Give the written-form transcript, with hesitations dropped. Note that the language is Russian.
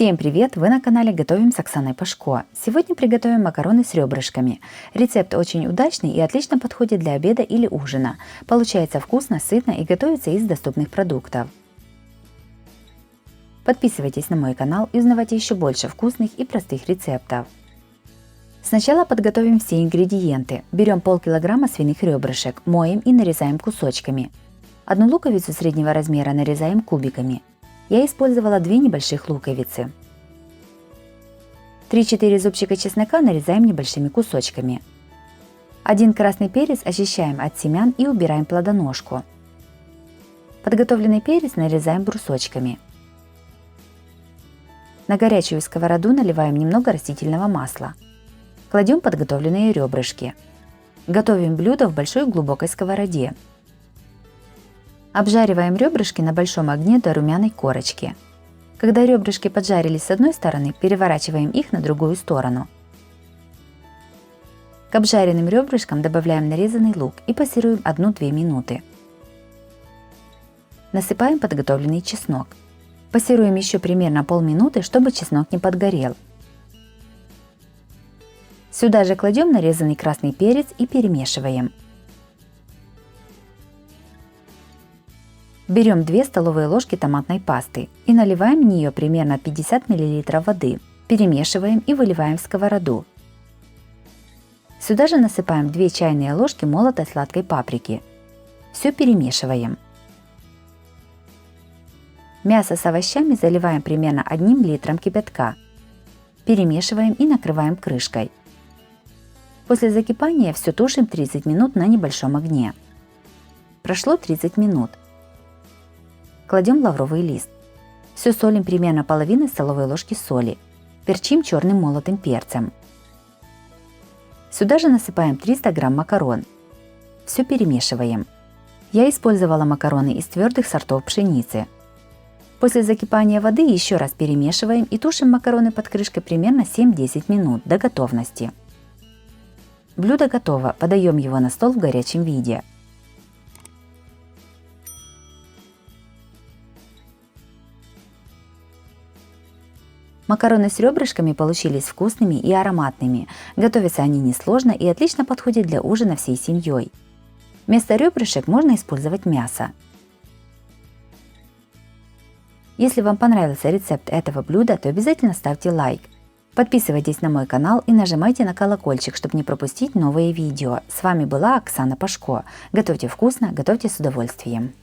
Всем привет! Вы на канале Готовим с Оксаной Пашко. Сегодня приготовим макароны с ребрышками. Рецепт очень удачный и отлично подходит для обеда или ужина. Получается вкусно, сытно и готовится из доступных продуктов. Подписывайтесь на мой канал и узнавайте еще больше вкусных и простых рецептов. Сначала подготовим все ингредиенты. Берем полкилограмма свиных ребрышек, моем и нарезаем кусочками. Одну луковицу среднего размера нарезаем кубиками. Я использовала 2 небольших луковицы. 3-4 зубчика чеснока нарезаем небольшими кусочками. 1 красный перец очищаем от семян и убираем плодоножку. Подготовленный перец нарезаем брусочками. На горячую сковороду наливаем немного растительного масла. Кладем подготовленные ребрышки. Готовим блюдо в большой глубокой сковороде. Обжариваем ребрышки на большом огне до румяной корочки. Когда ребрышки поджарились с одной стороны, переворачиваем их на другую сторону. К обжаренным ребрышкам добавляем нарезанный лук и пассируем 1-2 минуты. Насыпаем подготовленный чеснок. Пассируем еще примерно полминуты, чтобы чеснок не подгорел. Сюда же кладем нарезанный красный перец и перемешиваем. Берем 2 столовые ложки томатной пасты и наливаем в нее примерно 50 мл воды. Перемешиваем и выливаем в сковороду. Сюда же насыпаем 2 чайные ложки молотой сладкой паприки. Все перемешиваем. Мясо с овощами заливаем примерно 1 литром кипятка. Перемешиваем и накрываем крышкой. После закипания все тушим 30 минут на небольшом огне. Прошло 30 минут. Кладем лавровый лист. Все солим примерно половиной столовой ложки соли. Перчим черным молотым перцем. Сюда же насыпаем 300 грамм макарон. Все перемешиваем. Я использовала макароны из твердых сортов пшеницы. После закипания воды еще раз перемешиваем и тушим макароны под крышкой примерно 7-10 минут до готовности. Блюдо готово, подаем его на стол в горячем виде. Макароны с ребрышками получились вкусными и ароматными. Готовятся они несложно и отлично подходят для ужина всей семьей. Вместо ребрышек можно использовать мясо. Если вам понравился рецепт этого блюда, то обязательно ставьте лайк. Подписывайтесь на мой канал и нажимайте на колокольчик, чтобы не пропустить новые видео. С вами была Оксана Пашко. Готовьте вкусно, готовьте с удовольствием.